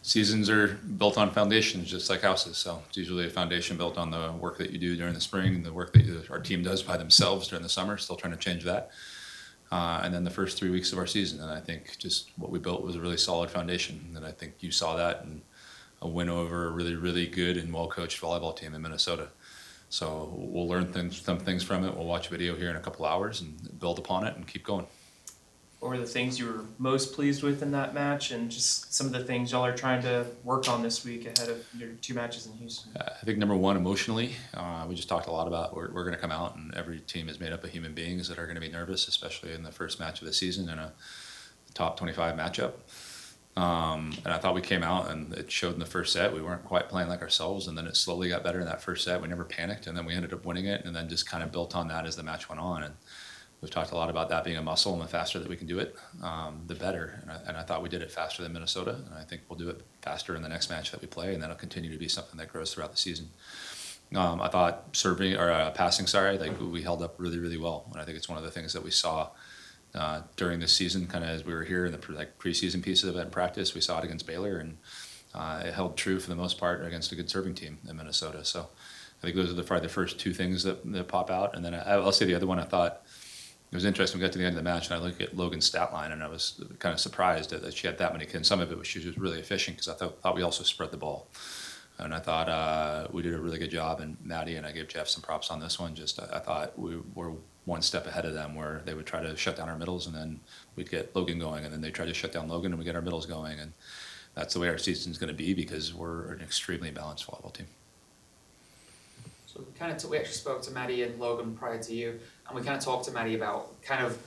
Seasons are built on foundations, just like houses. So it's usually a foundation built on the work that you do during the spring, the work that our team does by themselves during the summer. Still trying to change that. And then the first 3 weeks of our season. And I think just what we built was a really solid foundation. And I think you saw that in a win over a really, really good and well-coached volleyball team in Minnesota. So we'll learn some things from it. We'll watch video here in a couple hours and build upon it and keep going. What were the things you were most pleased with in that match, and just some of the things y'all are trying to work on this week ahead of your 2 matches in Houston? I think number one, emotionally, we just talked a lot about we're going to come out and every team is made up of human beings that are going to be nervous, especially in the first match of the season in a top 25 matchup. And I thought we came out and it showed in the first set. We weren't quite playing like ourselves, and then it slowly got better in that first set. We never panicked, and then we ended up winning it, and then just kind of built on that as the match went on. And we've talked a lot about that being a muscle, and the faster that we can do it, the better. And I thought we did it faster than Minnesota, and I think we'll do it faster in the next match that we play, and that'll continue to be something that grows throughout the season. I thought passing, like we held up really, really well, and I think it's one of the things that we saw during this season, kind of as we were here in the preseason pieces of it in practice. We saw it against Baylor, and it held true for the most part against a good serving team in Minnesota. So I think those are probably the first two things that pop out. And then I'll say the other one, I thought it was interesting. We got to the end of the match, and I looked at Logan's stat line, and I was kind of surprised that she had that many kills. Some of it was she was really efficient, because I thought we also spread the ball. And I thought we did a really good job. And Maddie, and I gave Jeff some props on this one. Just I thought we were one step ahead of them, where they would try to shut down our middles, and then we'd get Logan going, and then they try to shut down Logan, and we get our middles going. And that's the way our season's going to be, because we're an extremely balanced volleyball team. So we actually spoke to Maddie and Logan prior to you, and we kind of talked to Maddie about kind of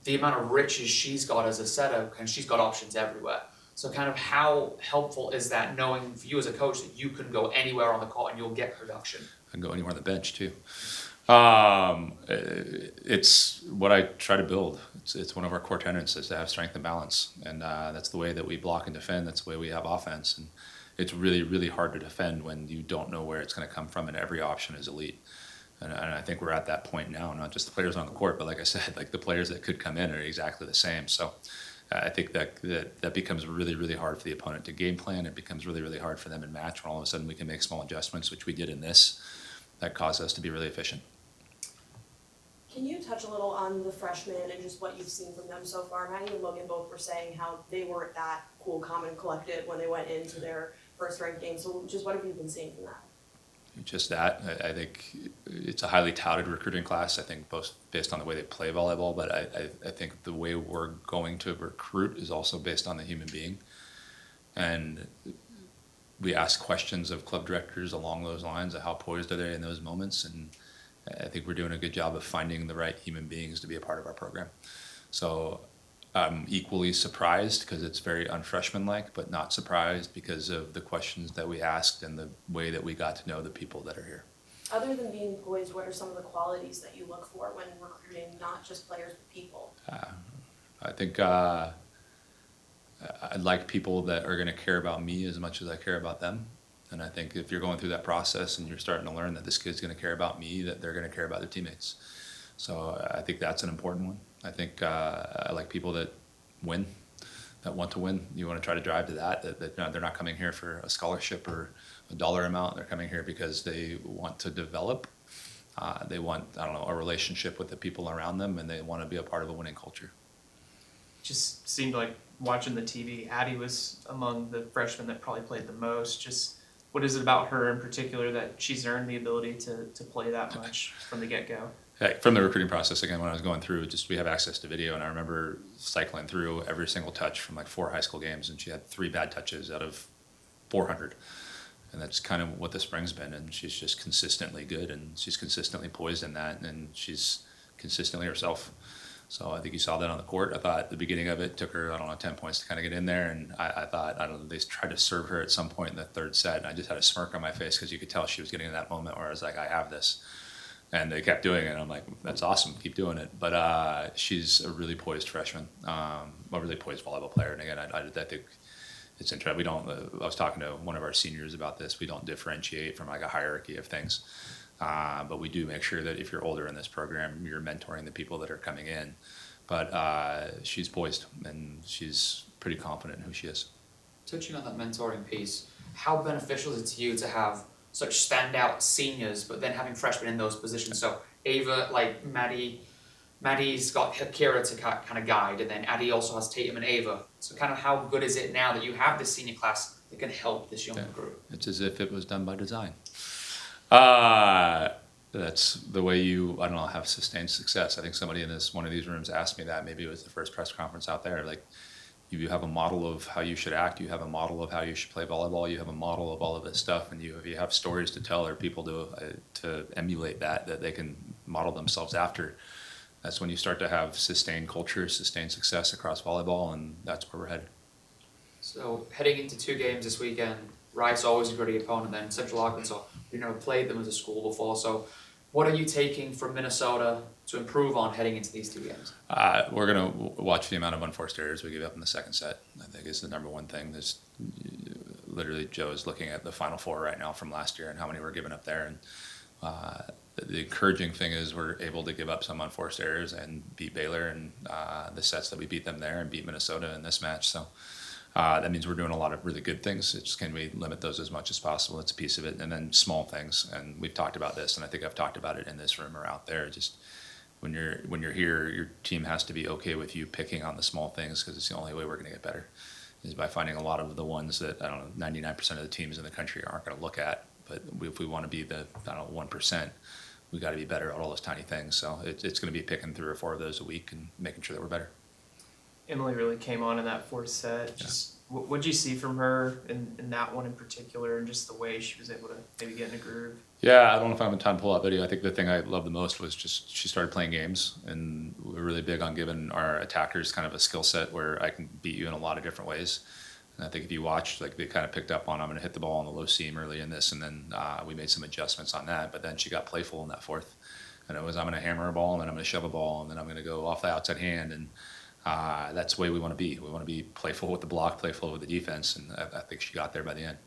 the amount of riches she's got as a setter, and she's got options everywhere. So kind of how helpful is that, knowing for you as a coach that you can go anywhere on the court and you'll get production? I can go anywhere on the bench too. It's what I try to build. It's one of our core tenets, is to have strength and balance, and that's the way that we block and defend. That's the way we have offense, and it's really, really hard to defend when you don't know where it's going to come from, and every option is elite. And I think we're at that point now, not just the players on the court, but like I said, like the players that could come in are exactly the same. So I think that becomes really, really hard for the opponent to game plan. It becomes really, really hard for them in match, when all of a sudden we can make small adjustments, which we did in this, that caused us to be really efficient. Can you touch a little on the freshmen and just what you've seen from them so far? Maddie and Logan both were saying how they weren't that cool, calm, and collected when they went into their first ranked game. So just what have you been seeing from that? Just that. I think it's a highly touted recruiting class, I think, both based on the way they play volleyball, but I think the way we're going to recruit is also based on the human being. And we ask questions of club directors along those lines of how poised are they in those moments, and I think we're doing a good job of finding the right human beings to be a part of our program. So I'm equally surprised, because it's very unfreshman-like, but not surprised because of the questions that we asked and the way that we got to know the people that are here. Other than being poised, what are some of the qualities that you look for when recruiting not just players but people? I think I like people that are going to care about me as much as I care about them. And I think if you're going through that process and you're starting to learn that this kid's going to care about me, that they're going to care about their teammates. So I think that's an important one. I think I like people that win, that want to win. You want to try to drive to that they're not coming here for a scholarship or a dollar amount. They're coming here because they want to develop. They want, a relationship with the people around them, and they want to be a part of a winning culture. Just seemed like, watching the TV, Addie was among the freshmen that probably played the most. Just what is it about her in particular that she's earned the ability to play that much from the get-go? From the recruiting process, again, when I was going through, just we have access to video, and I remember cycling through every single touch from like 4 high school games, and she had 3 bad touches out of 400. And that's kind of what the spring's been, and she's just consistently good, and she's consistently poised in that, and she's consistently herself. So I think you saw that on the court. I thought at the beginning of it took her, 10 points to kind of get in there, and I thought, they tried to serve her at some point in the third set, and I just had a smirk on my face, because you could tell she was getting to that moment where I was like, I have this. And they kept doing it, and I'm like, that's awesome, keep doing it. But she's a really poised freshman, a really poised volleyball player. And again, I think it's interesting. I was talking to one of our seniors about this. We don't differentiate from like a hierarchy of things. But we do make sure that if you're older in this program, you're mentoring the people that are coming in. But she's poised, and she's pretty confident in who she is. Touching on that mentoring piece, how beneficial is it to you to have such standout seniors, but then having freshmen in those positions? So Ava, like Maddie's got Kira to kind of guide, and then Addie also has Tatum and Ava. So kind of how good is it now that you have this senior class that can help this younger group? It's as if it was done by design. That's the way you, I don't know, have sustained success. I think somebody in one of these rooms asked me that. Maybe it was the first press conference out there. Like, you have a model of how you should act. You have a model of how you should play volleyball. You have a model of all of this stuff, and if you have stories to tell or people to emulate that they can model themselves after. That's when you start to have sustained culture, sustained success across volleyball, and that's where we're headed. So heading into 2 games this weekend, Rice always a gritty opponent. Then Central Arkansas, we never played them as a school before. So what are you taking from Minnesota to improve on heading into these 2 games? We're going to watch the amount of unforced errors we give up in the second set. I think is the number one thing. There's literally Joe is looking at the Final Four right now from last year and how many we're giving up there. And the encouraging thing is we're able to give up some unforced errors and beat Baylor and the sets that we beat them there and beat Minnesota in this match. So that means we're doing a lot of really good things. It's can we limit those as much as possible? It's a piece of it. And then small things. And we've talked about this, and I think I've talked about it in this room or out there. Just when you're here, your team has to be okay with you picking on the small things, because it's the only way we're going to get better is by finding a lot of the ones that, I don't know, 99% of the teams in the country aren't going to look at. But if we want to be the, I don't know, 1%, we got to be better at all those tiny things. So it's going to be picking 3 or 4 of those a week and making sure that we're better. Emily really came on in that 4th set. Just what'd you see from her in that one in particular, and just the way she was able to maybe get in a groove? Yeah, I don't know if I have time to pull out video. I think the thing I loved the most was just she started playing games, and we're really big on giving our attackers kind of a skill set where I can beat you in a lot of different ways. And I think if you watch, like, they kind of picked up on, I'm going to hit the ball on the low seam early in this, and then we made some adjustments on that. But then she got playful in that 4th, and it was, I'm going to hammer a ball, and then I'm going to shove a ball, and then I'm going to go off the outside hand, and that's the way we want to be. We want to be playful with the block, playful with the defense, and I think she got there by the end.